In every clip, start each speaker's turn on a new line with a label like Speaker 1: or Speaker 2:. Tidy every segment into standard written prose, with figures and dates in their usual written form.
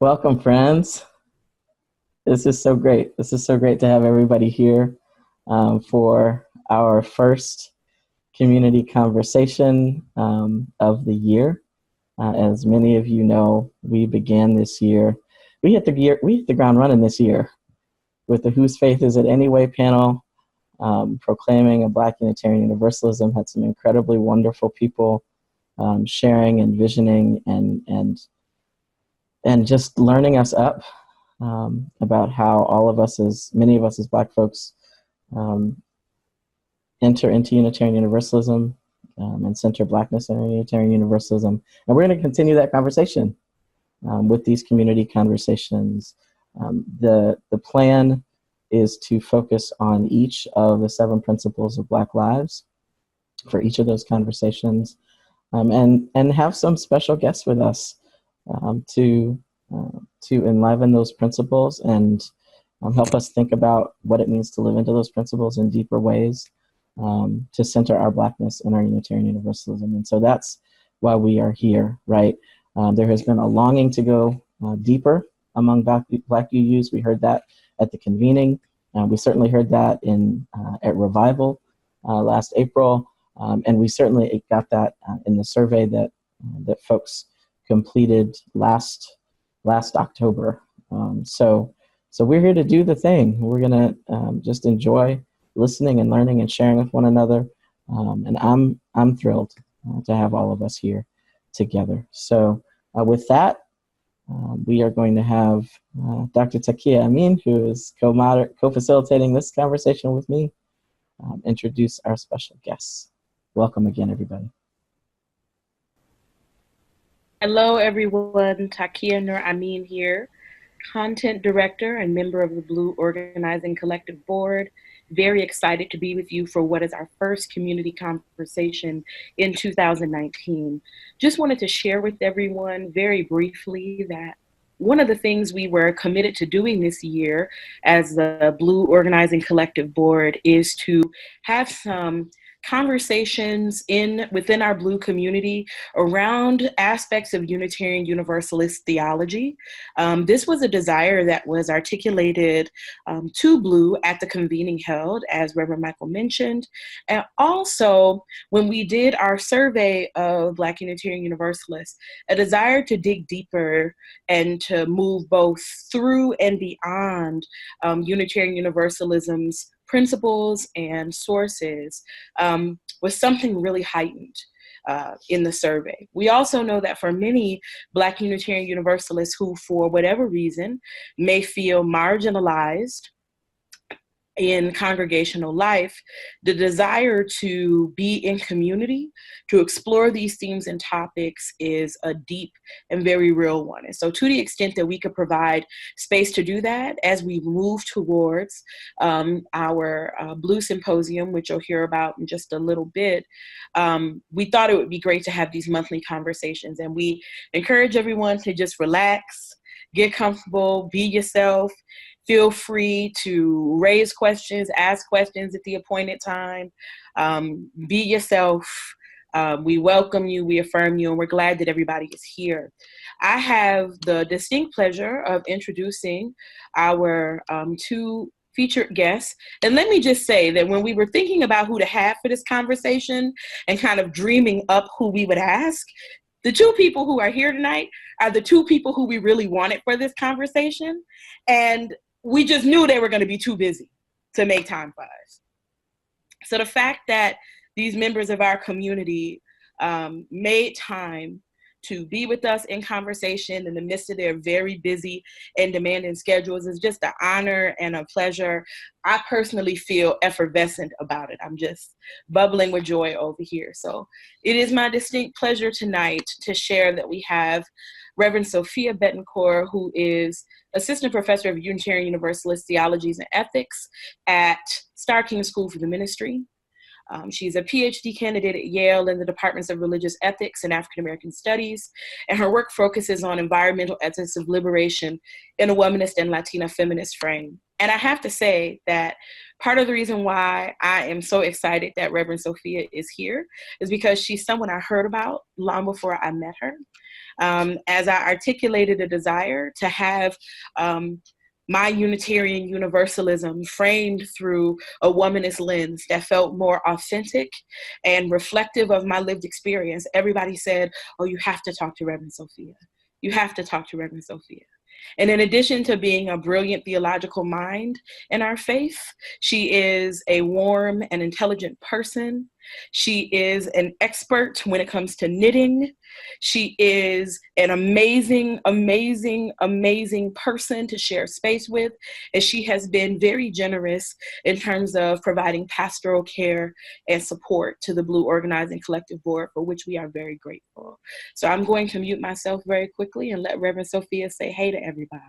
Speaker 1: Welcome, friends. This is so great. This is so great to have everybody here for our first community conversation of the year. As many of you know, we began this year. We hit the ground running this year with the Whose Faith Is It Anyway panel, proclaiming a Black Unitarian Universalism. Had some incredibly wonderful people sharing and visioning and just learning us up about how many of us as Black folks, enter into Unitarian Universalism and center Blackness in Unitarian Universalism. And we're going to continue that conversation with these community conversations. The plan is to focus on each of the 7 principles of Black lives for each of those conversations, and have some special guests with us to enliven those principles and help us think about what it means to live into those principles in deeper ways, to center our Blackness in our Unitarian Universalism. And so that's why we are here, right? There has been a longing to go deeper among Black UUs. We heard that at the convening. We certainly heard that at Revival last April, and we certainly got that in the survey that folks completed last October. So we're here to do the thing. We're gonna just enjoy listening and learning and sharing with one another. And I'm thrilled to have all of us here together. So with that, we are going to have Dr. Takia Amin, who is co-facilitating this conversation with me, introduce our special guests. Welcome again, everybody.
Speaker 2: Hello, everyone. Takia Nur Amin here, Content Director and member of the BLUU Organizing Collective Board. Very excited to be with you for what is our first community conversation in 2019. Just wanted to share with everyone very briefly that one of the things we were committed to doing this year as the BLUU Organizing Collective Board is to have some conversations within our BLUU community around aspects of Unitarian Universalist theology. This was a desire that was articulated to BLUU at the convening held, as Reverend Michael mentioned. And also, when we did our survey of Black Unitarian Universalists, a desire to dig deeper and to move both through and beyond Unitarian Universalism's principles and sources was something really heightened in the survey. We also know that for many Black Unitarian Universalists who, for whatever reason, may feel marginalized in congregational life, the desire to be in community, to explore these themes and topics is a deep and very real one. And so to the extent that we could provide space to do that as we move towards our BLUU Symposium, which you'll hear about in just a little bit, we thought it would be great to have these monthly conversations. And we encourage everyone to just relax, get comfortable, be yourself. Feel free to raise questions, ask questions at the appointed time. Be yourself. We welcome you, we affirm you, and we're glad that everybody is here. I have the distinct pleasure of introducing our 2 featured guests. And let me just say that when we were thinking about who to have for this conversation and kind of dreaming up who we would ask, the 2 people who are here tonight are the 2 people who we really wanted for this conversation. And we just knew they were going to be too busy to make time for us. So the fact that these members of our community made time to be with us in conversation in the midst of their very busy and demanding schedules is just an honor and a pleasure. I personally feel effervescent about it. I'm just bubbling with joy over here. So it is my distinct pleasure tonight to share that we have Reverend Sophia Bettencourt, who is Assistant Professor of Unitarian Universalist Theologies and Ethics at Starr King School for the Ministry. She's a PhD candidate at Yale in the Departments of Religious Ethics and African American Studies, and her work focuses on environmental ethics of liberation in a womanist and Latina feminist frame. And I have to say that part of the reason why I am so excited that Reverend Sophia is here is because she's someone I heard about long before I met her. as I articulated a desire to have my Unitarian Universalism framed through a womanist lens that felt more authentic and reflective of my lived experience. Everybody said, oh, you have to talk to Reverend Sophia. You have to talk to Reverend Sophia. And in addition to being a brilliant theological mind in our faith, she is a warm and intelligent person. She is an expert when it comes to knitting. She is an amazing, amazing, amazing person to share space with. And she has been very generous in terms of providing pastoral care and support to the BLUU Organizing Collective Board, for which we are very grateful. So I'm going to mute myself very quickly and let Reverend Sophia say hey to everybody.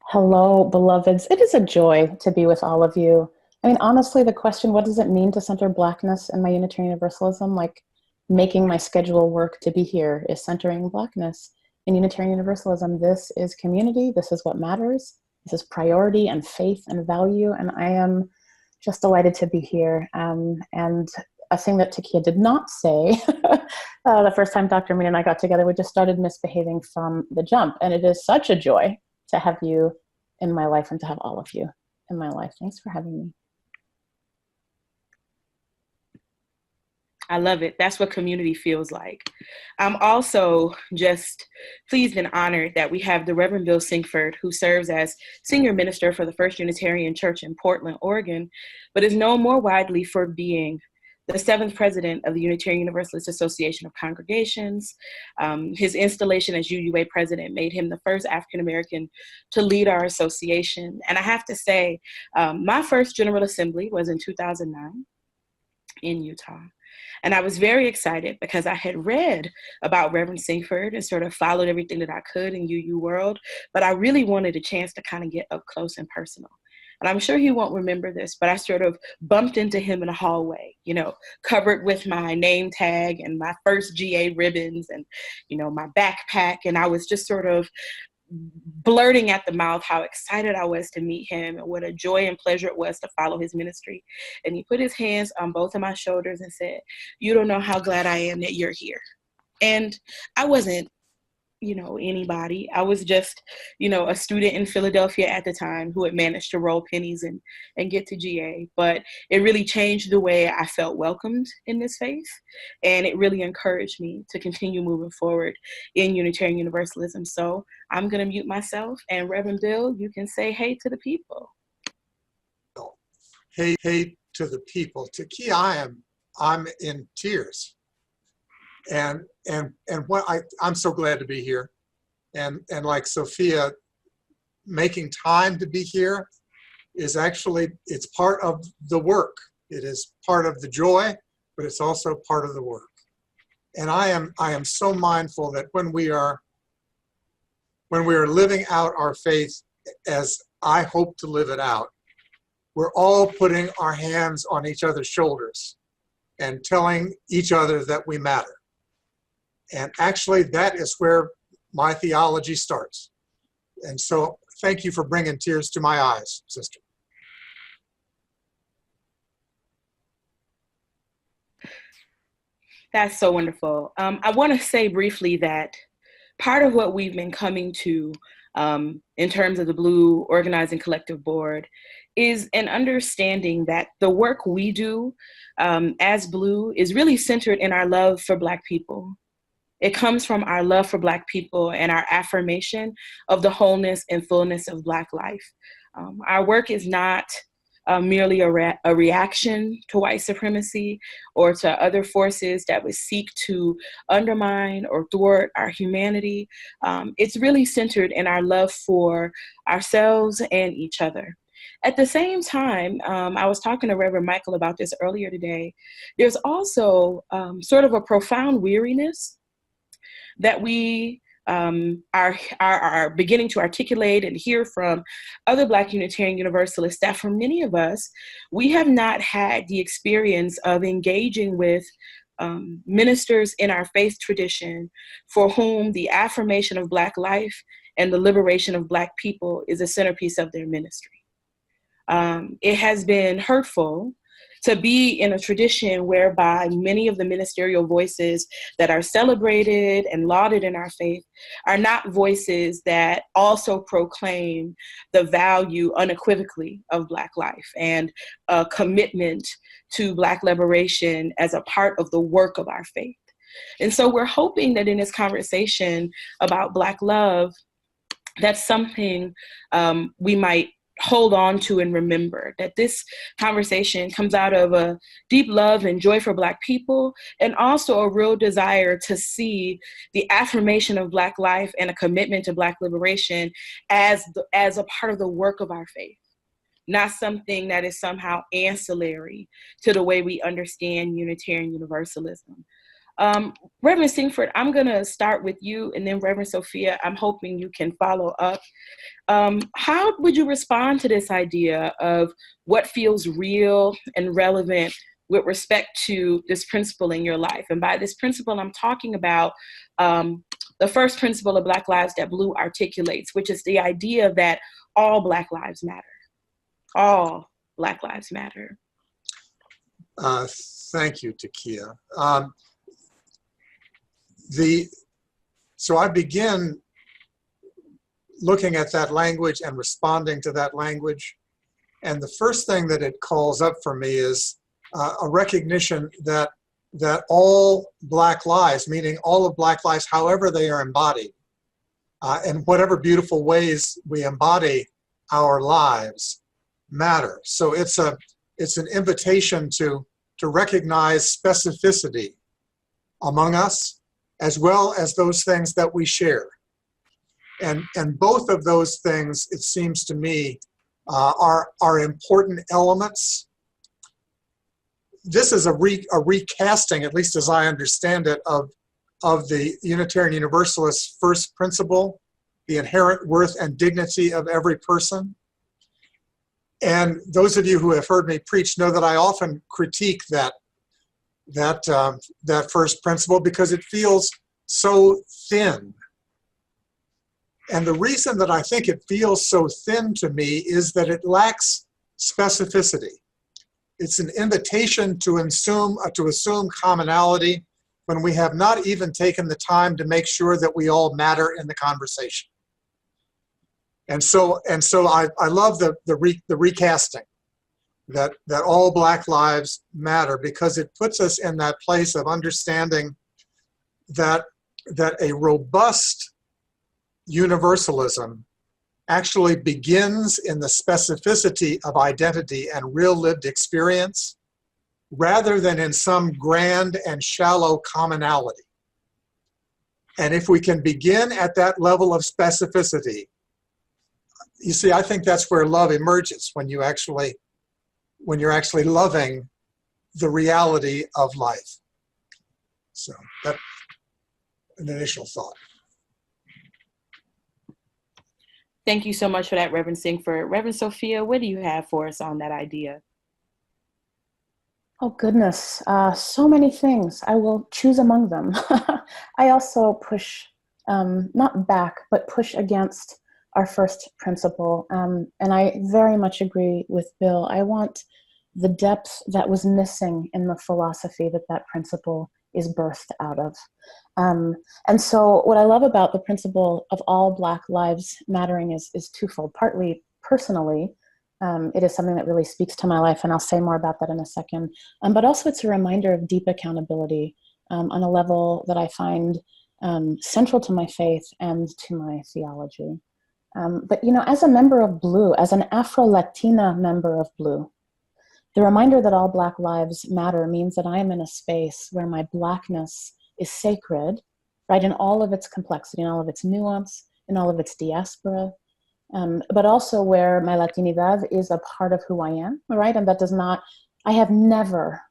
Speaker 3: Hello, beloveds. It is a joy to be with all of you. I mean, honestly, the question, what does it mean to center Blackness in my Unitarian Universalism? Like, making my schedule work to be here is centering Blackness in Unitarian Universalism. This is community. This is what matters. This is priority and faith and value. And I am just delighted to be here. And a thing that Takia did not say, the first time Dr. Mina and I got together, we just started misbehaving from the jump. And it is such a joy to have you in my life and to have all of you in my life. Thanks for having me.
Speaker 2: I love it. That's what community feels like. I'm also just pleased and honored that we have the Reverend Bill Sinkford, who serves as senior minister for the First Unitarian Church in Portland, Oregon, but is known more widely for being the 7th president of the Unitarian Universalist Association of Congregations. His installation as UUA president made him the first African-American to lead our association. And I have to say, my first General Assembly was in 2009 in Utah. And I was very excited because I had read about Reverend Sinkford and sort of followed everything that I could in UU world, but I really wanted a chance to kind of get up close and personal. And I'm sure he won't remember this, but I sort of bumped into him in a hallway, you know, covered with my name tag and my first GA ribbons and, you know, my backpack. And I was just sort of blurting at the mouth how excited I was to meet him and what a joy and pleasure it was to follow his ministry. And he put his hands on both of my shoulders and said, "You don't know how glad I am that you're here." And I wasn't, you know, anybody. I was just, you know, a student in Philadelphia at the time who had managed to roll pennies and get to GA. But it really changed the way I felt welcomed in this faith. And it really encouraged me to continue moving forward in Unitarian Universalism. So I'm going to mute myself. And Reverend Bill, you can say hey to the people.
Speaker 4: Hey to the people. Takia, I'm in tears. And what I'm so glad to be here, and like Sophia, making time to be here is actually, it's part of the work. It is part of the joy, but it's also part of the work. And I am so mindful that when we are living out our faith as I hope to live it out, we're all putting our hands on each other's shoulders and telling each other that we matter. And actually, that is where my theology starts. And so thank you for bringing tears to my eyes, sister.
Speaker 2: That's so wonderful. I want to say briefly that part of what we've been coming to in terms of the BLUU Organizing Collective Board is an understanding that the work we do as BLUU is really centered in our love for Black people. It comes from our love for Black people and our affirmation of the wholeness and fullness of Black life. Our work is not merely a reaction to white supremacy or to other forces that would seek to undermine or thwart our humanity. It's really centered in our love for ourselves and each other. At the same time, I was talking to Reverend Michael about this earlier today. There's also sort of a profound weariness that we are beginning to articulate and hear from other Black Unitarian Universalists, that for many of us, we have not had the experience of engaging with ministers in our faith tradition for whom the affirmation of Black life and the liberation of Black people is a centerpiece of their ministry. It has been hurtful to be in a tradition whereby many of the ministerial voices that are celebrated and lauded in our faith are not voices that also proclaim the value unequivocally of Black life and a commitment to Black liberation as a part of the work of our faith. And so we're hoping that in this conversation about Black love, that's something we might hold on to and remember, that this conversation comes out of a deep love and joy for Black people, and also a real desire to see the affirmation of Black life and a commitment to Black liberation as a part of the work of our faith, not something that is somehow ancillary to the way we understand Unitarian Universalism. Reverend Sinkford, I'm going to start with you, and then Reverend Sophia, I'm hoping you can follow up. How would you respond to this idea of what feels real and relevant with respect to this principle in your life? And by this principle, I'm talking about the first principle of Black lives that BLUU articulates, which is the idea that all Black lives matter. All Black lives matter.
Speaker 4: Thank you, Takia. So I begin looking at that language and responding to that language. And the first thing that it calls up for me is a recognition that all Black lives, meaning all of Black lives, however they are embodied, and whatever beautiful ways we embody our lives, matter. So it's an invitation to recognize specificity among us, as well as those things that we share. And both of those things, it seems to me, are important elements. This is a recasting, at least as I understand it, of the Unitarian Universalist first principle, the inherent worth and dignity of every person. And those of you who have heard me preach know that I often critique that first principle because it feels so thin. And the reason that I think it feels so thin to me is that it lacks specificity. It's an invitation to assume commonality when we have not even taken the time to make sure that we all matter in the conversation. And so I love the recasting. That all Black lives matter, because it puts us in that place of understanding that a robust universalism actually begins in the specificity of identity and real lived experience, rather than in some grand and shallow commonality. And if we can begin at that level of specificity, you see, I think that's where love emerges, when you're actually loving the reality of life. So that's an initial thought.
Speaker 2: Thank you so much for that, Reverend Sinkford. Reverend Sophia, what do you have for us on that idea?
Speaker 3: Oh, goodness. So many things. I will choose among them. I also push, not back, but push against our first principle. And I very much agree with Bill. I want the depth that was missing in the philosophy that principle is birthed out of. And so what I love about the principle of all Black lives mattering is twofold. Partly personally, it is something that really speaks to my life, and I'll say more about that in a second. But also it's a reminder of deep accountability on a level that I find central to my faith and to my theology. But as a member of BLUU, as an Afro-Latina member of BLUU, the reminder that all Black lives matter means that I am in a space where my Blackness is sacred, right, in all of its complexity, in all of its nuance, in all of its diaspora, but also where my Latinidad is a part of who I am, right? And that does not, I have never,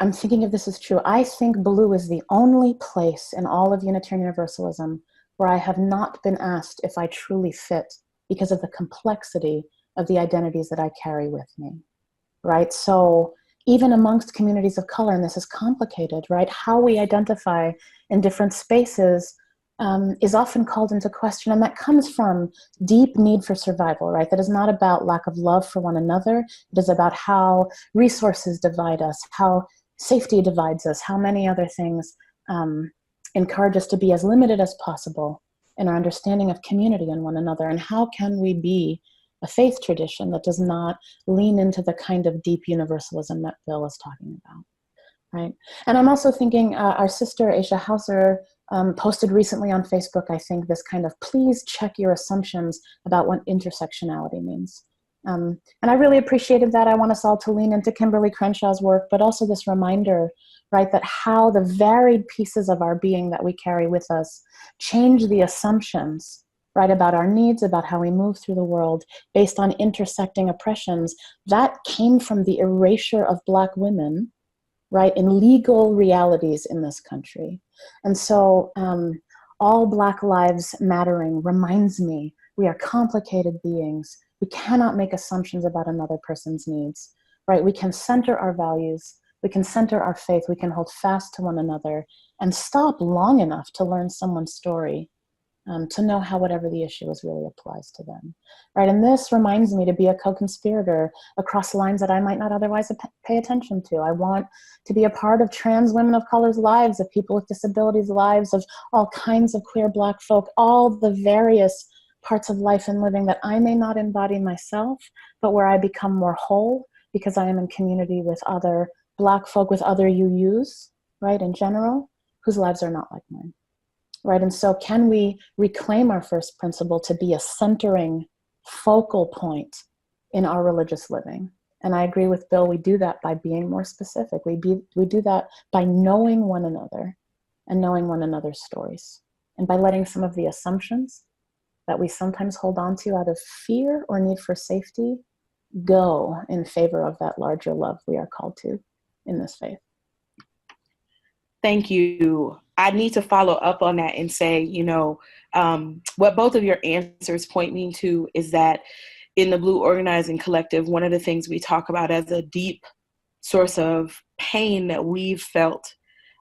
Speaker 3: I'm thinking if this is true, I think BLUU is the only place in all of Unitarian Universalism where I have not been asked if I truly fit because of the complexity of the identities that I carry with me, right? So even amongst communities of color, and this is complicated, right? How we identify in different spaces is often called into question, and that comes from deep need for survival, right? That is not about lack of love for one another. It is about how resources divide us, how safety divides us, how many other things encourage us to be as limited as possible in our understanding of community and one another, and how can we be a faith tradition that does not lean into the kind of deep universalism that Bill is talking about, right? And I'm also thinking our sister Aisha Hauser posted recently on Facebook, I think, this kind of please check your assumptions about what intersectionality means. And I really appreciated that. I want us all to lean into Kimberly Crenshaw's work, but also this reminder, right, that how the varied pieces of our being that we carry with us change the assumptions, right, about our needs, about how we move through the world based on intersecting oppressions. That came from the erasure of Black women, right, in legal realities in this country. And so all Black lives mattering reminds me we are complicated beings. We cannot make assumptions about another person's needs, right? We can center our values, we can center our faith, we can hold fast to one another and stop long enough to learn someone's story, to know how whatever the issue is really applies to them, right? And this reminds me to be a co-conspirator across lines that I might not otherwise pay attention to. I want to be a part of trans women of color's lives, of people with disabilities' lives, of all kinds of queer Black folk, all the various parts of life and living that I may not embody myself, but where I become more whole because I am in community with other Black folk, with other UUs, right, in general, whose lives are not like mine. Right, and so can we reclaim our first principle to be a centering focal point in our religious living? And I agree with Bill, we do that by being more specific. We do that by knowing one another and knowing one another's stories, and by letting some of the assumptions that we sometimes hold on to out of fear or need for safety go in favor of that larger love we are called to in this faith.
Speaker 2: Thank you. I need to follow up on that and say, what both of your answers point me to is that in the BLUU Organizing Collective, one of the things we talk about as a deep source of pain that we've felt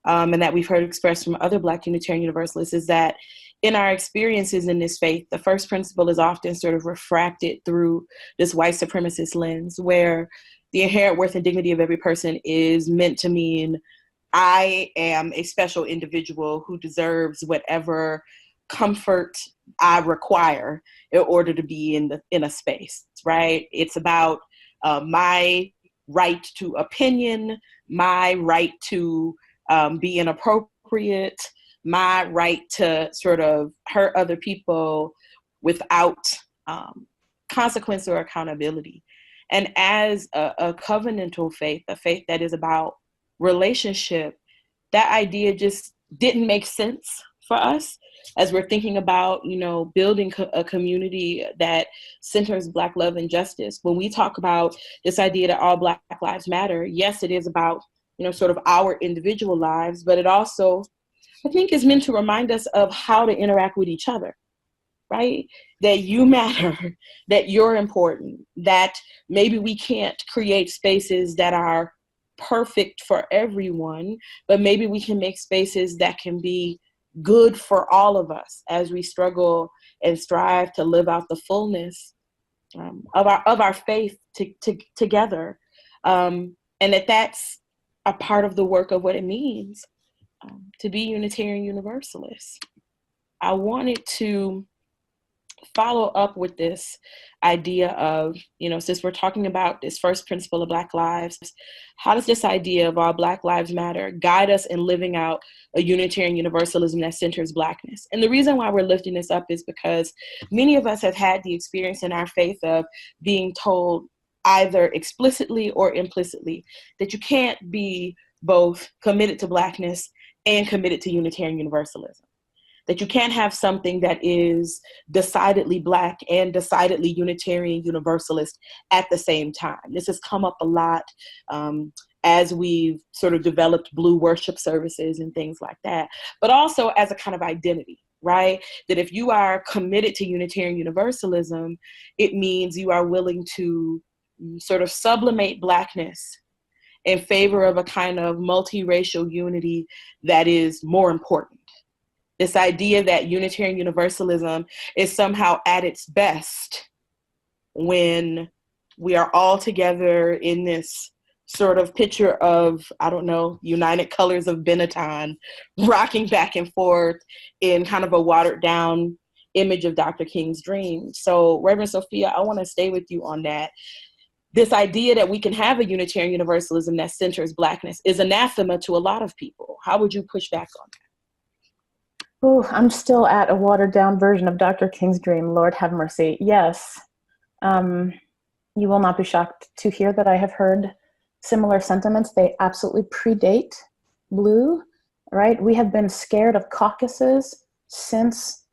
Speaker 2: and that we've heard expressed from other Black Unitarian Universalists is that in our experiences in this faith, the first principle is often sort of refracted through this white supremacist lens where the inherent worth and dignity of every person is meant to mean I am a special individual who deserves whatever comfort I require in order to be in a space, right? It's about my right to opinion, my right to be inappropriate, my right to sort of hurt other people without consequence or accountability. And as a covenantal faith, a faith that is about relationship, that idea just didn't make sense for us as we're thinking about, building a community that centers Black love and justice. When we talk about this idea that all Black lives matter, yes, it is about, sort of our individual lives, but it also, I think, is meant to remind us of how to interact with each other, right? That you matter, that you're important, that maybe we can't create spaces that are perfect for everyone, but maybe we can make spaces that can be good for all of us as we struggle and strive to live out the fullness of our faith together, and that's a part of the work of what it means to be Unitarian Universalist. I wanted to follow up with this idea of, since we're talking about this first principle of Black lives, how does this idea of all Black lives matter guide us in living out a Unitarian Universalism that centers Blackness? And the reason why we're lifting this up is because many of us have had the experience in our faith of being told either explicitly or implicitly that you can't be both committed to Blackness and committed to Unitarian Universalism. That you can't have something that is decidedly Black and decidedly Unitarian Universalist at the same time. This has come up a lot as we've sort of developed BLUU worship services and things like that, but also as a kind of identity, right? That if you are committed to Unitarian Universalism, it means you are willing to sort of sublimate Blackness in favor of a kind of multiracial unity that is more important. This idea that Unitarian Universalism is somehow at its best when we are all together in this sort of picture of, I don't know, United Colors of Benetton, rocking back and forth in kind of a watered down image of Dr. King's dream. So Reverend Sophia, I want to stay with you on that. This idea that we can have a Unitarian Universalism that centers Blackness is anathema to a lot of people. How would you push back on that?
Speaker 3: Oh, I'm still at a watered down version of Dr. King's dream. Lord have mercy. Yes. You will not be shocked to hear that I have heard similar sentiments. They absolutely predate BLUU, right? We have been scared of caucuses since,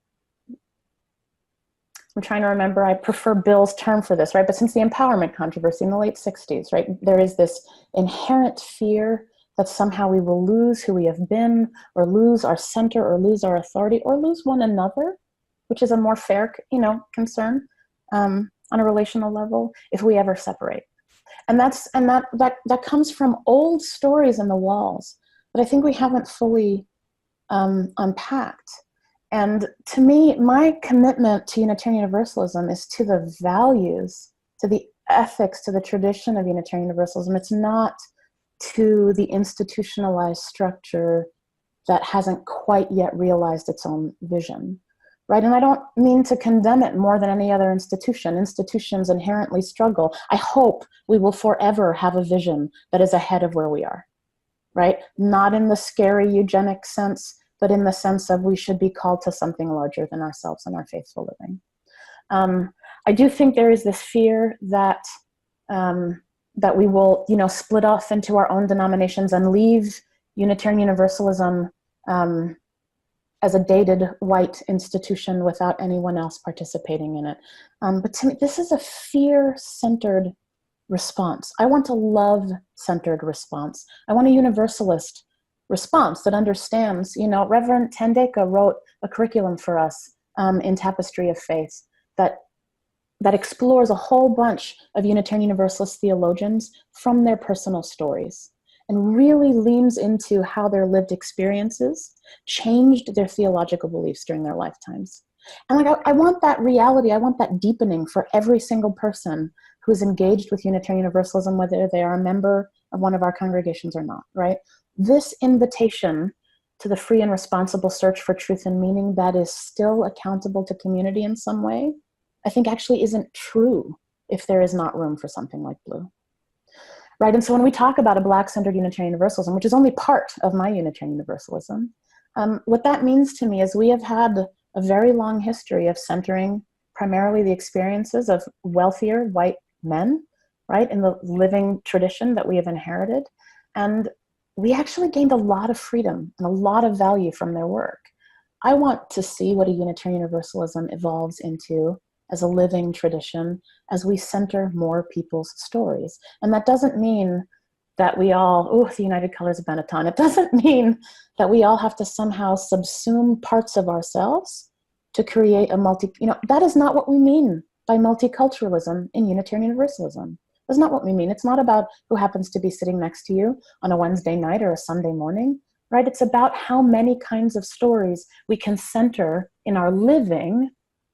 Speaker 3: I'm trying to remember, I prefer Bill's term for this, right? But since the empowerment controversy in the late 60s, right? There is this inherent fear that somehow we will lose who we have been, or lose our center, or lose our authority, or lose one another, which is a more fair, concern on a relational level if we ever separate. And that comes from old stories in the walls that I think we haven't fully unpacked. And to me, my commitment to Unitarian Universalism is to the values, to the ethics, to the tradition of Unitarian Universalism. It's not to the institutionalized structure that hasn't quite yet realized its own vision, right? And I don't mean to condemn it more than any other institution. Institutions inherently struggle. I hope we will forever have a vision that is ahead of where we are, right? Not in the scary eugenic sense, but in the sense of we should be called to something larger than ourselves and our faithful living. I do think there is this fear that that we will, split off into our own denominations and leave Unitarian Universalism as a dated white institution without anyone else participating in it. But to me, this is a fear-centered response. I want a love-centered response. I want a universalist response that understands, Reverend Tandeka wrote a curriculum for us in Tapestry of Faith that explores a whole bunch of Unitarian Universalist theologians from their personal stories and really leans into how their lived experiences changed their theological beliefs during their lifetimes. And I want that reality, I want that deepening for every single person who is engaged with Unitarian Universalism, whether they are a member of one of our congregations or not, right? This invitation to the free and responsible search for truth and meaning that is still accountable to community in some way, I think actually isn't true if there is not room for something like BLUU. Right, and so when we talk about a Black-centered Unitarian Universalism, which is only part of my Unitarian Universalism, what that means to me is we have had a very long history of centering primarily the experiences of wealthier white men, right, in the living tradition that we have inherited. And we actually gained a lot of freedom and a lot of value from their work. I want to see what a Unitarian Universalism evolves into as a living tradition as we center more people's stories. And that doesn't mean that we all, the United Colors of Benetton. It doesn't mean that we all have to somehow subsume parts of ourselves to create a that is not what we mean by multiculturalism in Unitarian Universalism. That's not what we mean. It's not about who happens to be sitting next to you on a Wednesday night or a Sunday morning, right? It's about how many kinds of stories we can center in our living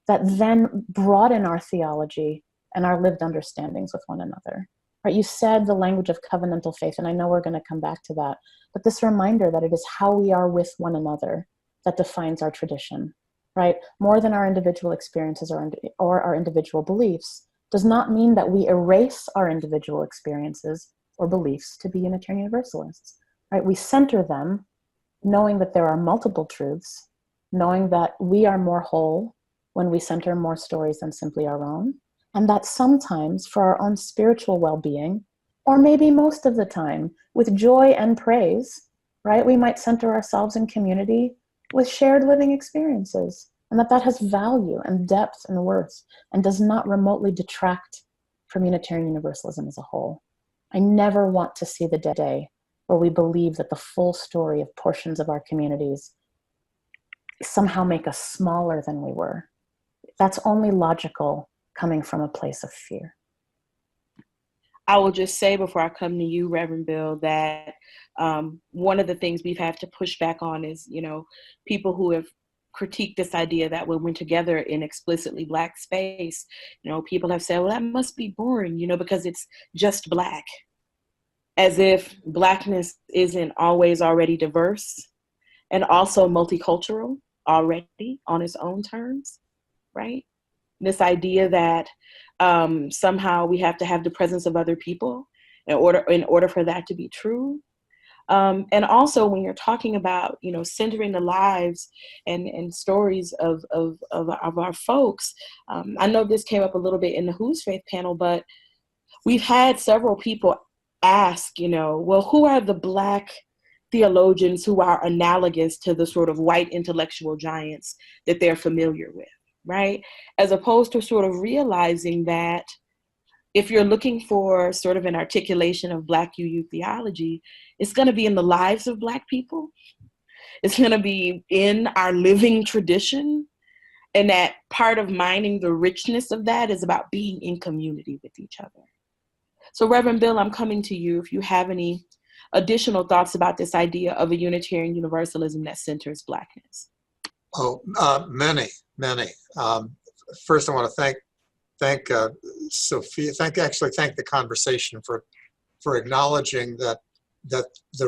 Speaker 3: that then broaden our theology and our lived understandings with one another. Right? You said the language of covenantal faith, and I know we're going to come back to that, but this reminder that it is how we are with one another that defines our tradition, right? More than our individual experiences or our individual beliefs does not mean that we erase our individual experiences or beliefs to be Unitarian Universalists, right? We center them knowing that there are multiple truths, knowing that we are more whole when we center more stories than simply our own, and that sometimes for our own spiritual well-being, or maybe most of the time, with joy and praise, right, we might center ourselves in community with shared living experiences, and that has value and depth and worth, and does not remotely detract from Unitarian Universalism as a whole. I never want to see the day where we believe that the full story of portions of our communities somehow make us smaller than we were. That's only logical coming from a place of fear.
Speaker 2: I will just say before I come to you, Reverend Bill, that one of the things we've had to push back on is, people who have critique this idea that when we're together in explicitly Black space, people have said, well, that must be boring, because it's just Black. As if Blackness isn't always already diverse and also multicultural already on its own terms, right? This idea that somehow we have to have the presence of other people in order for that to be true. And also when you're talking about, centering the lives and stories of our folks, I know this came up a little bit in the Who's Faith panel, but we've had several people ask, well, who are the Black theologians who are analogous to the sort of white intellectual giants that they're familiar with, right? As opposed to sort of realizing that if you're looking for sort of an articulation of Black UU theology, it's going to be in the lives of Black people. It's going to be in our living tradition. And that part of mining the richness of that is about being in community with each other. So Reverend Bill, I'm coming to you if you have any additional thoughts about this idea of a Unitarian Universalism that centers Blackness.
Speaker 4: Oh, many. First, I want to thank Sophia. Thank the conversation for acknowledging that the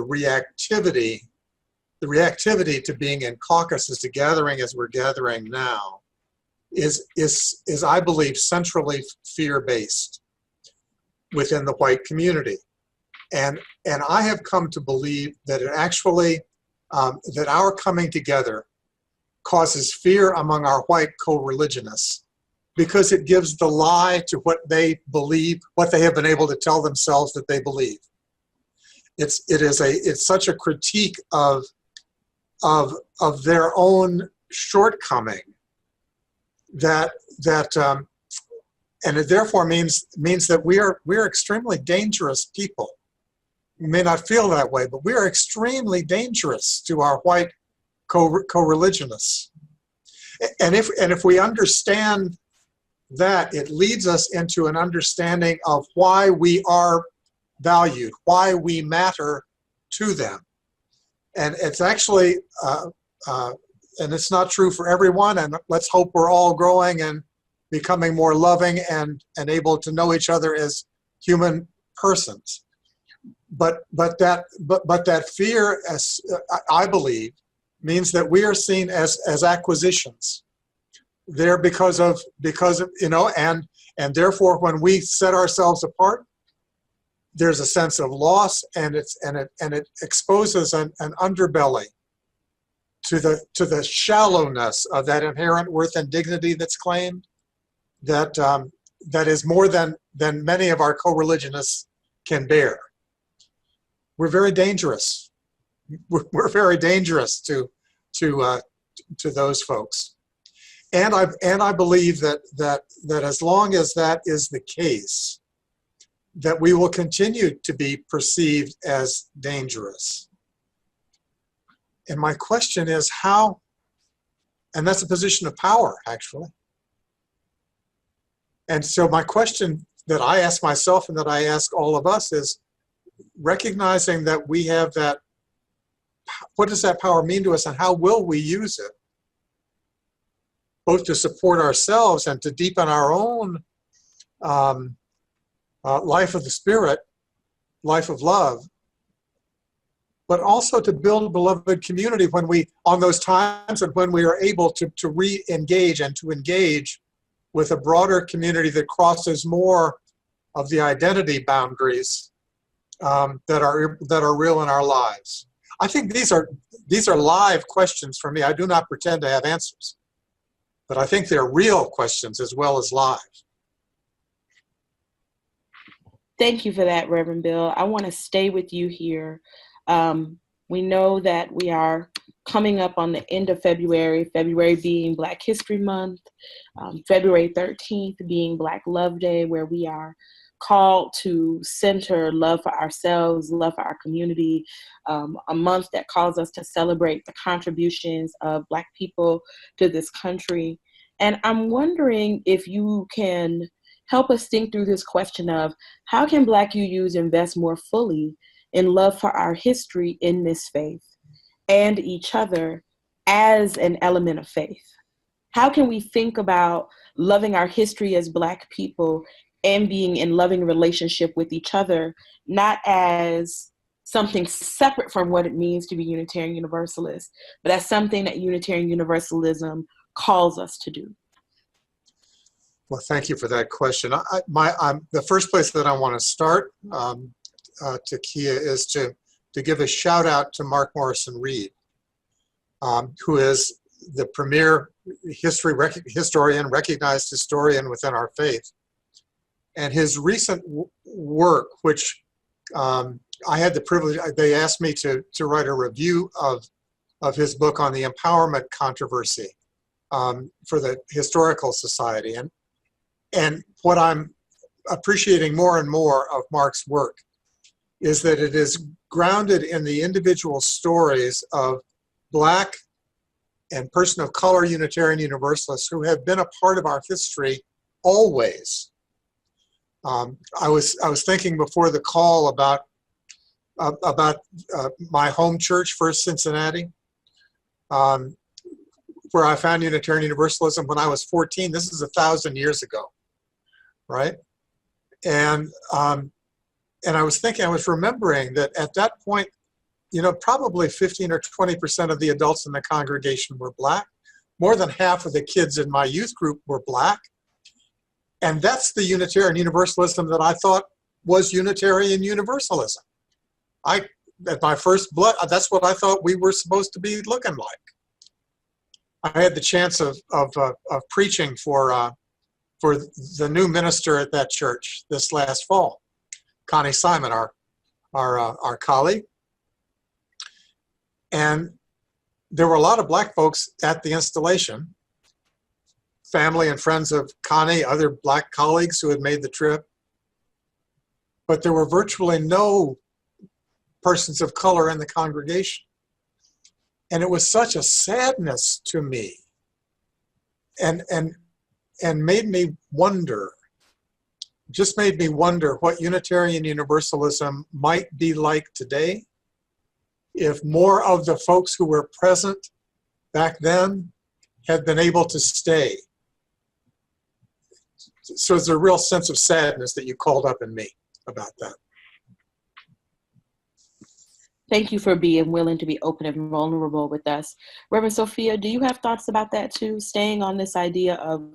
Speaker 4: reactivity to being in caucuses, to gathering as we're gathering now, is I believe centrally fear-based within the white community, and I have come to believe that it actually that our coming together causes fear among our white co-religionists, because it gives the lie to what they believe, what they have been able to tell themselves that they believe. It's such a critique of their own shortcoming that and it therefore means that we are extremely dangerous people. We may not feel that way, but we are extremely dangerous to our white co-religionists. And if we understand that, it leads us into an understanding of why we are valued, why we matter to them. And it's actually, and it's not true for everyone, and let's hope we're all growing and becoming more loving and able to know each other as human persons. But that fear, as I believe, means that we are seen as acquisitions. There because of and therefore when we set ourselves apart, there's a sense of loss, and it exposes an underbelly to the shallowness of that inherent worth and dignity that's claimed, that is more than many of our co-religionists can bear. We're very dangerous. We're very dangerous to those folks, and I believe that as long as that is the case, that we will continue to be perceived as dangerous. And my question is how, and that's a position of power, actually. And so my question that I ask myself and that I ask all of us is, recognizing that we have that, what does that power mean to us, and how will we use it? Both to support ourselves and to deepen our own life of the Spirit, life of love, but also to build a beloved community on those times and when we are able to re-engage and to engage with a broader community that crosses more of the identity boundaries that are real in our lives. I think these are live questions for me. I do not pretend to have answers, but I think they're real questions as well as live.
Speaker 2: Thank you for that, Reverend Bill. I want to stay with you here. We know that we are coming up on the end of February being Black History Month, February 13th being Black Love Day, where we are called to center love for ourselves, love for our community, a month that calls us to celebrate the contributions of Black people to this country. And I'm wondering if you can help us think through this question of how can Black UUs invest more fully in love for our history in this faith and each other as an element of faith? How can we think about loving our history as Black people and being in loving relationship with each other, not as something separate from what it means to be Unitarian Universalist, but as something that Unitarian Universalism calls us to do?
Speaker 4: Well, thank you for that question. The first place that I want to start, Takia, is to give a shout out to Mark Morrison Reed, who is the premier historian, recognized historian within our faith. And his recent work, which I had the privilege, they asked me to write a review of his book on the empowerment controversy for the Historical Society. And what I'm appreciating more and more of Mark's work is that it is grounded in the individual stories of Black and person of color Unitarian Universalists who have been a part of our history always. I was thinking before the call about my home church, First Cincinnati, where I found Unitarian Universalism when I was 14. This is 1,000 years ago, right? And I was remembering that at that point, probably 15 or 20% of the adults in the congregation were Black. More than half of the kids in my youth group were Black. And that's the Unitarian Universalism that I thought was Unitarian Universalism. At my first blood, that's what I thought we were supposed to be looking like. I had the chance of preaching for the new minister at that church this last fall, Connie Simon, our colleague. And there were a lot of Black folks at the installation, family and friends of Connie, other Black colleagues who had made the trip. But there were virtually no persons of color in the congregation. And it was such a sadness to me and made me wonder what Unitarian Universalism might be like today if more of the folks who were present back then had been able to stay. So there's a real sense of sadness that you called up in me about that.
Speaker 2: Thank you for being willing to be open and vulnerable with us. Reverend Sophia, do you have thoughts about that too? Staying on this idea of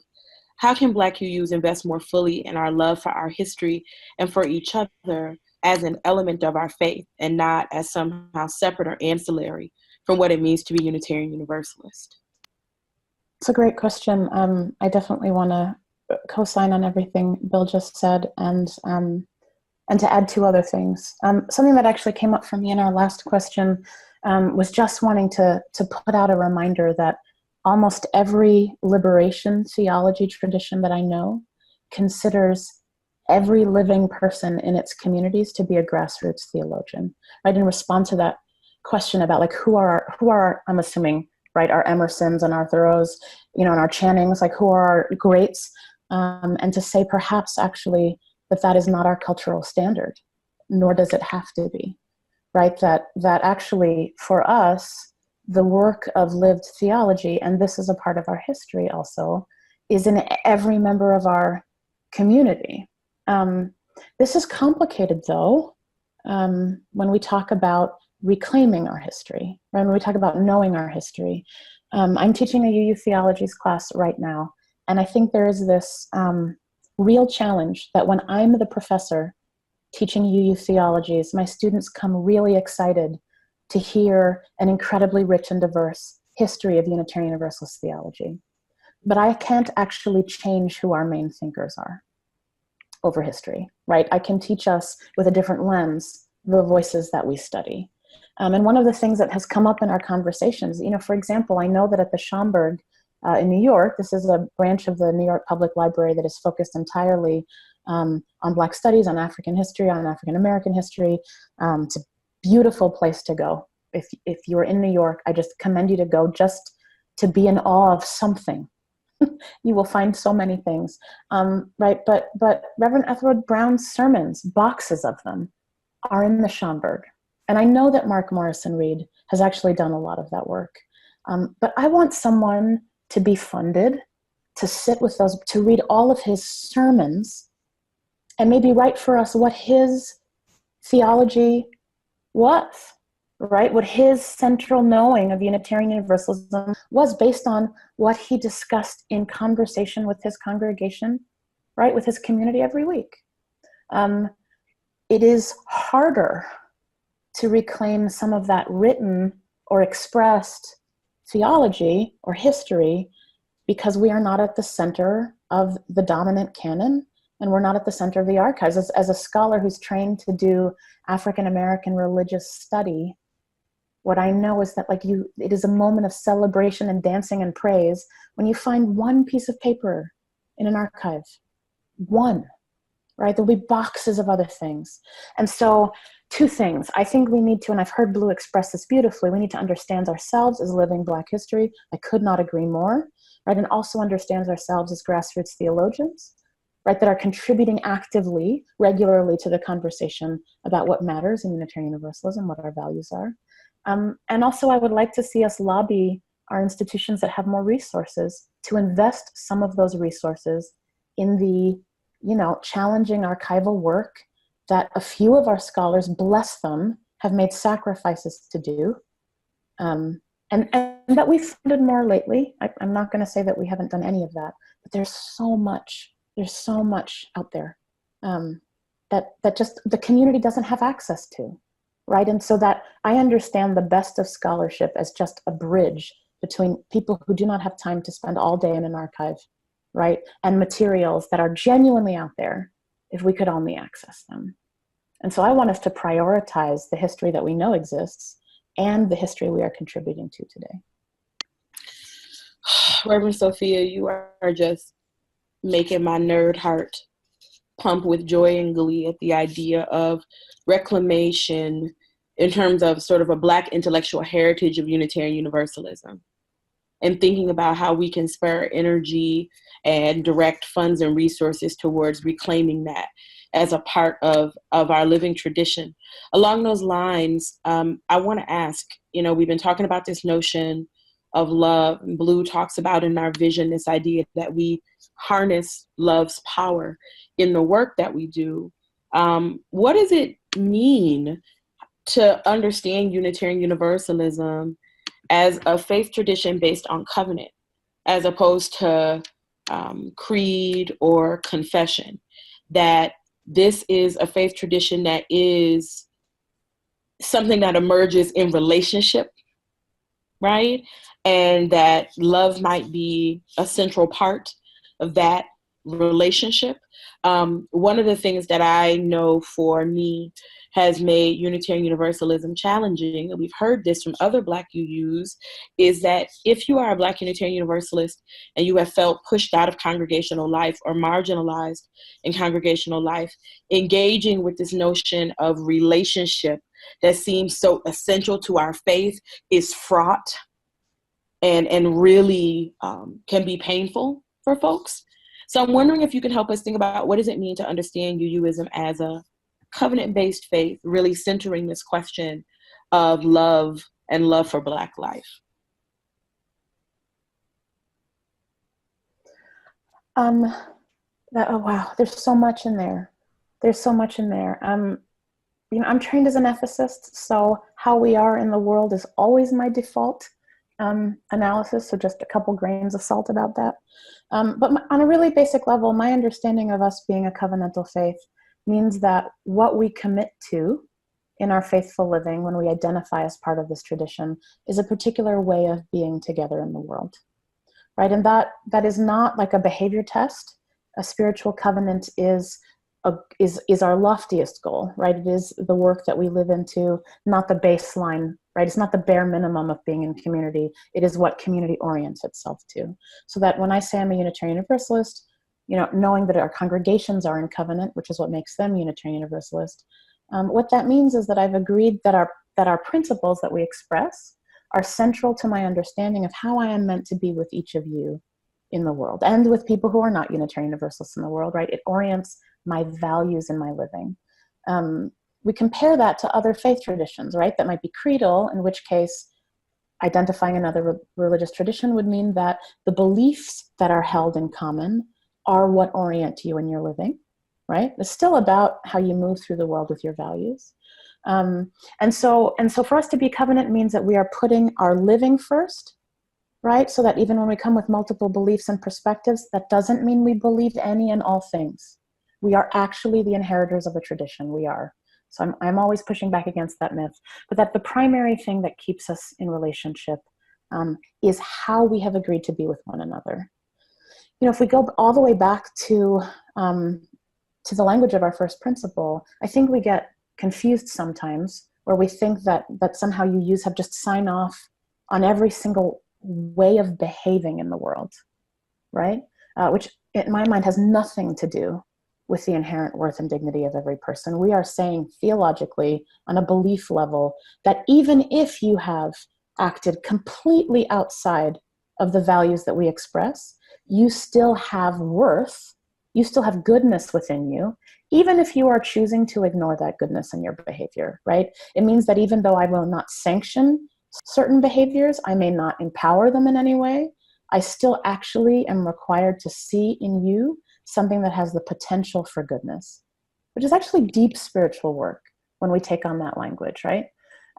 Speaker 2: how can Black UUs invest more fully in our love for our history and for each other as an element of our faith and not as somehow separate or ancillary from what it means to be Unitarian Universalist?
Speaker 3: It's a great question. I definitely want to co-sign on everything Bill just said and to add two other things. Something that actually came up for me in our last question was just wanting to put out a reminder that almost every liberation theology tradition that I know considers every living person in its communities to be a grassroots theologian, right? In response to that question about like who are I'm assuming, right, our Emersons and our Thoreaus, and our Channings, like who are our greats, and to say perhaps actually that is not our cultural standard, nor does it have to be, right? That actually for us, the work of lived theology, and this is a part of our history also, is in every member of our community. This is complicated though, when we talk about reclaiming our history, right? When we talk about knowing our history. I'm teaching a UU theologies class right now, and I think there is this real challenge that when I'm the professor teaching UU theologies, my students come really excited to hear an incredibly rich and diverse history of Unitarian Universalist theology. But I can't actually change who our main thinkers are over history, right? I can teach us with a different lens the voices that we study. And one of the things that has come up in our conversations, for example, I know that at the Schomburg in New York, this is a branch of the New York Public Library that is focused entirely on Black studies, on African history, on African American history. It's a beautiful place to go. If you're in New York, I just commend you to go just to be in awe of something. You will find so many things, right? But Reverend Etheridge Brown's sermons, boxes of them, are in the Schomburg. And I know that Mark Morrison Reed has actually done a lot of that work. But I want someone to be funded, to sit with those, to read all of his sermons, and maybe write for us what his theology was, right? What his central knowing of Unitarian Universalism was based on what he discussed in conversation with his congregation, right? With his community every week. It is harder to reclaim some of that written or expressed theology or history because we are not at the center of the dominant canon, and we're not at the center of the archives. As a scholar who's trained to do African-American religious study, what I know is that it is a moment of celebration and dancing and praise when you find one piece of paper in an archive. One, right? There'll be boxes of other things. And so two things. I think we need to, and I've heard BLUU express this beautifully, we need to understand ourselves as living Black history. I could not agree more, right? And also understand ourselves as grassroots theologians, right? That are contributing actively, regularly to the conversation about what matters in Unitarian Universalism, what our values are. And also I would like to see us lobby our institutions that have more resources to invest some of those resources in the, challenging archival work that a few of our scholars, bless them, have made sacrifices to do. And that we've funded more lately. I'm not going to say that we haven't done any of that, but there's so much out there that just the community doesn't have access to, right? And so that I understand the best of scholarship as just a bridge between people who do not have time to spend all day in an archive, right? And materials that are genuinely out there if we could only access them. And so I want us to prioritize the history that we know exists and the history we are contributing to today.
Speaker 2: Reverend Sophia, you are just making my nerd heart pump with joy and glee at the idea of reclamation in terms of sort of a Black intellectual heritage of Unitarian Universalism, and thinking about how we can spur energy and direct funds and resources towards reclaiming that as a part of our living tradition. Along those lines, I want to ask, we've been talking about this notion of love, and BLUU talks about in our vision this idea that we harness love's power in the work that we do. What does it mean to understand Unitarian Universalism as a faith tradition based on covenant, as opposed to creed or confession? That this is a faith tradition that is something that emerges in relationship, right? And that love might be a central part of that relationship. One of the things that I know for me has made Unitarian Universalism challenging, and we've heard this from other Black UUs, is that if you are a Black Unitarian Universalist and you have felt pushed out of congregational life or marginalized in congregational life, engaging with this notion of relationship that seems so essential to our faith is fraught and really can be painful for folks. So I'm wondering if you can help us think about what does it mean to understand UUism as a covenant-based faith, really centering this question of love and love for Black life.
Speaker 3: Oh wow, there's so much in there. I'm trained as an ethicist, so how we are in the world is always my default analysis, so just a couple grains of salt about that. But on a really basic level, my understanding of us being a covenantal faith means that what we commit to in our faithful living when we identify as part of this tradition is a particular way of being together in the world, right? And that is not like a behavior test. A spiritual covenant is our loftiest goal, right? It is the work that we live into, not the baseline, right? It's not the bare minimum of being in community. It is what community orients itself to. So that when I say I'm a Unitarian Universalist, knowing that our congregations are in covenant, which is what makes them Unitarian Universalist, what that means is that I've agreed that our principles that we express are central to my understanding of how I am meant to be with each of you in the world, and with people who are not Unitarian Universalists in the world, right? It orients my values in my living. We compare that to other faith traditions, right? That might be creedal, in which case identifying another religious tradition would mean that the beliefs that are held in common are what orient you in your living, right? It's still about how you move through the world with your values. And so for us to be covenant means that we are putting our living first, right? So that even when we come with multiple beliefs and perspectives, that doesn't mean we believe any and all things. We are actually the inheritors of a tradition. We are. So I'm always pushing back against that myth, but that the primary thing that keeps us in relationship is how we have agreed to be with one another. You know, if we go all the way back to the language of our first principle, I think we get confused sometimes, where we think that somehow UUs have just signed off on every single way of behaving in the world, right? Which in my mind has nothing to do with the inherent worth and dignity of every person. We are saying theologically on a belief level that even if you have acted completely outside of the values that we express, you still have worth, you still have goodness within you, even if you are choosing to ignore that goodness in your behavior, right? It means that even though I will not sanction certain behaviors, I may not empower them in any way, I still actually am required to see in you something that has the potential for goodness, which is actually deep spiritual work when we take on that language, right?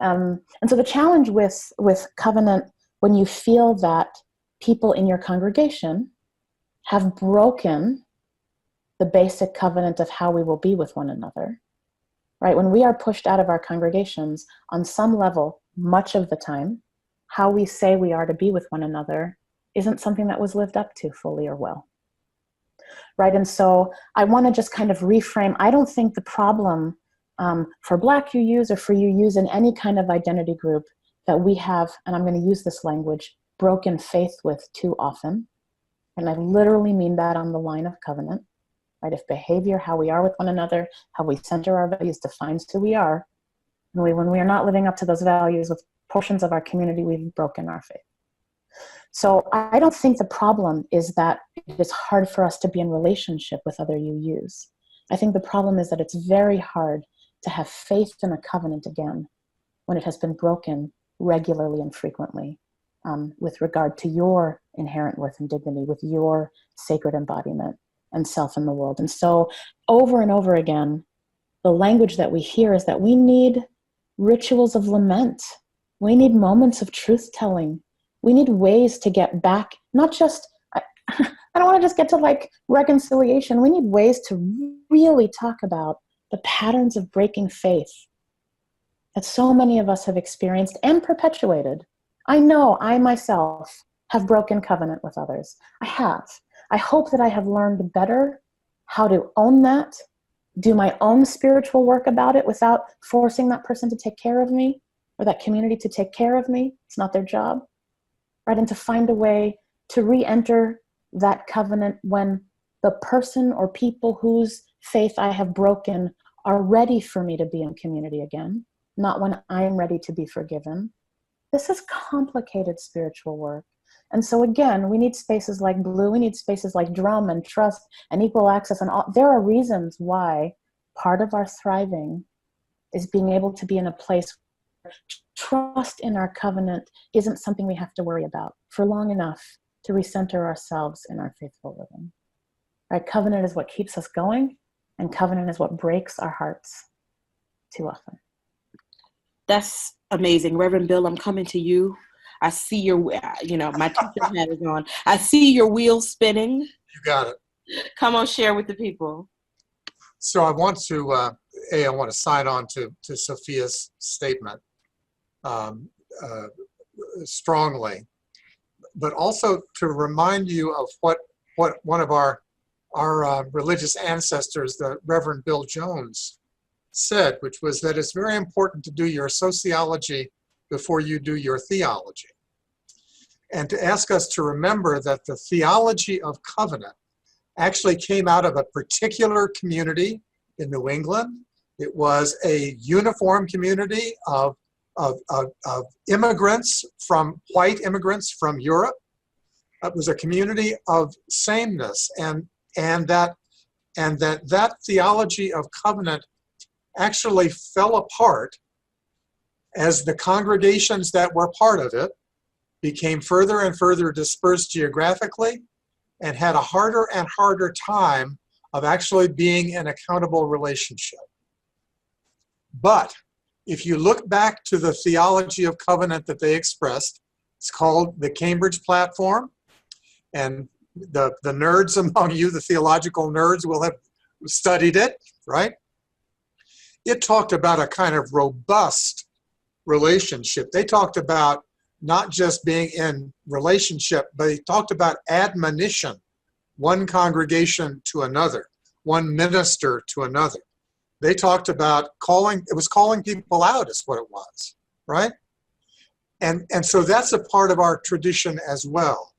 Speaker 3: And so the challenge with covenant, when you feel that people in your congregation have broken the basic covenant of how we will be with one another, right? When we are pushed out of our congregations, on some level, much of the time, how we say we are to be with one another isn't something that was lived up to fully or well. Right, and so I want to just kind of reframe. I don't think the problem for Black UUs or for UUs in any kind of identity group that we have, and I'm going to use this language, broken faith with too often. And I literally mean that on the line of covenant, right? If behavior, how we are with one another, how we center our values defines who we are, and when we are not living up to those values with portions of our community, we've broken our faith. So I don't think the problem is that it is hard for us to be in relationship with other UUs. I think the problem is that it's very hard to have faith in a covenant again when it has been broken regularly and frequently with regard to your inherent worth and dignity, with your sacred embodiment and self in the world. And so over and over again, the language that we hear is that we need rituals of lament. We need moments of truth-telling. We need ways to get back, not just, I don't want to just get to like reconciliation. We need ways to really talk about the patterns of breaking faith that so many of us have experienced and perpetuated. I know I myself have broken covenant with others. I have. I hope that I have learned better how to own that, do my own spiritual work about it without forcing that person to take care of me or that community to take care of me. It's not their job. Right, and to find a way to re-enter that covenant when the person or people whose faith I have broken are ready for me to be in community again, not when I am ready to be forgiven. This is complicated spiritual work. And so again, we need spaces like BLUU, we need spaces like Drum and Trust and Equal Access, and all. There are reasons why part of our thriving is being able to be in a place where trust in our covenant isn't something we have to worry about for long enough to recenter ourselves in our faithful living. Right? Covenant is what keeps us going, and covenant is what breaks our hearts too often.
Speaker 2: That's amazing. Reverend Bill, I'm coming to you. I see your, my teacher hat is on. I see your wheels spinning.
Speaker 4: You got it.
Speaker 2: Come on, share with the people.
Speaker 4: So I want to, I want to sign on to Sophia's statement strongly, but also to remind you of what one of our religious ancestors, the Reverend Bill Jones, said, which was that it's very important to do your sociology before you do your theology. And to ask us to remember that the theology of covenant actually came out of a particular community in New England. It was a uniform community of immigrants, white immigrants from Europe. It was a community of sameness, and that theology of covenant actually fell apart as the congregations that were part of it became further and further dispersed geographically and had a harder and harder time of actually being in accountable relationship. But if you look back to the theology of covenant that they expressed, it's called the Cambridge Platform, and the nerds among you, the theological nerds, will have studied it, right? It talked about a kind of robust relationship. They talked about not just being in relationship, but they talked about admonition, one congregation to another, one minister to another. They talked about calling, it was calling people out is what it was, right? And so that's a part of our tradition as well.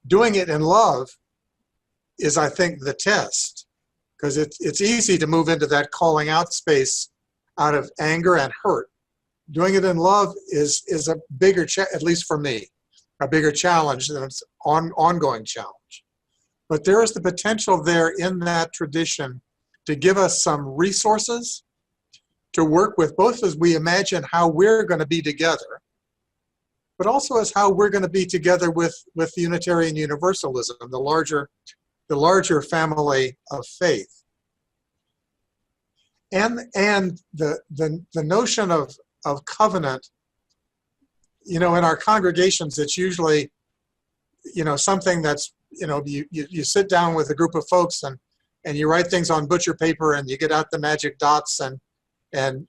Speaker 4: Doing it in love is, I think, the test, because it's easy to move into that calling out space out of anger and hurt. Doing it in love is a bigger, at least for me, a bigger challenge than it's ongoing challenge. But there is the potential there in that tradition to give us some resources to work with, both as we imagine how we're going to be together, but also as how we're going to be together with Unitarian Universalism, the larger family of faith. And the notion of covenant, in our congregations, it's usually, something that's, you sit down with a group of folks and you write things on butcher paper and you get out the magic dots and then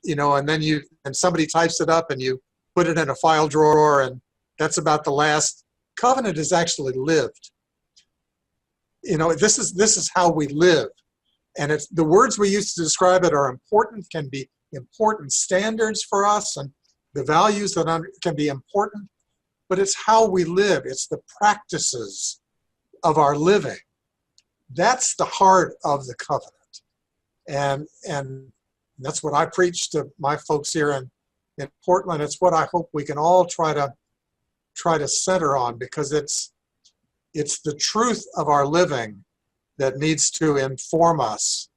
Speaker 4: somebody types it up and you put it in a file drawer, and that's about the last. Covenant is actually lived. This is how we live. And it's the words we use to describe it are important, can be important standards for us, and the values that can be important, but it's how we live. It's the practices of our living. That's the heart of the covenant. And that's what I preach to my folks here in Portland. It's what I hope we can all try to center on, because it's the truth of our living that needs to inform us,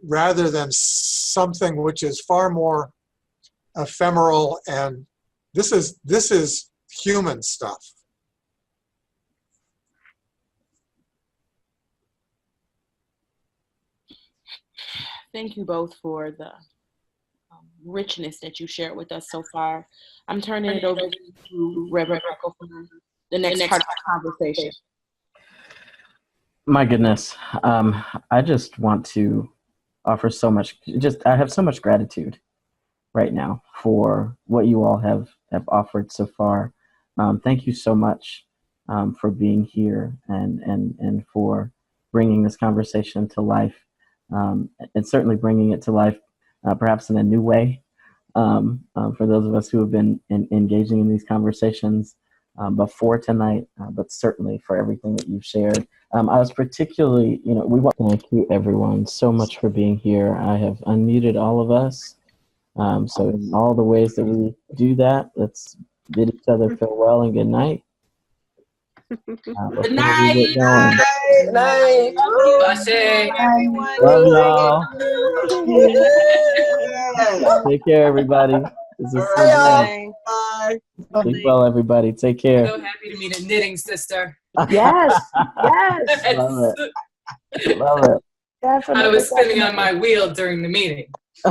Speaker 4: rather than something which is far more ephemeral, and this is human stuff.
Speaker 2: Thank you both for the richness that you shared with us so far. I'm turning it over to Reverend Michael for the next part of the conversation.
Speaker 1: My goodness. I just want to offer so much, I have so much gratitude right now for what you all have offered so far. Thank you so much for being here and for bringing this conversation to life, and certainly bringing it to life perhaps in a new way for those of us who have been engaging in these conversations before tonight, but certainly for everything that you've shared. I was particularly, we want to thank you everyone so much for being here. I have unmuted all of us. So in all the ways that we do that, let's bid each other farewell and good night.
Speaker 2: Good night.
Speaker 5: Good night.
Speaker 1: Love y'all. Take care, everybody. This is so good.
Speaker 5: Bye.
Speaker 1: Sleep well, everybody. Take care.
Speaker 6: So happy to meet a knitting sister.
Speaker 3: Yes, yes,
Speaker 1: Love it. Love it.
Speaker 3: definitely.
Speaker 6: I was spinning on my wheel during the meeting.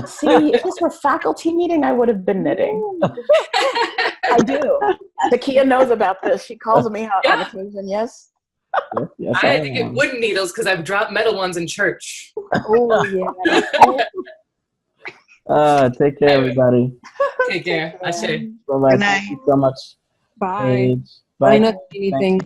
Speaker 3: See, if this were faculty meeting, I would have been knitting. I do. Takia knows about this. She calls me out on occasion, yes?
Speaker 1: Yes,
Speaker 6: I had to get wooden needles because I've dropped metal ones in church.
Speaker 3: Oh, yeah.
Speaker 1: Take care, everybody.
Speaker 6: Take care. I say.
Speaker 1: Bye-bye.
Speaker 5: Good night.
Speaker 1: Thank you so much.
Speaker 5: Bye.
Speaker 1: Paige.
Speaker 5: I
Speaker 1: Bye.
Speaker 5: didn't know anything.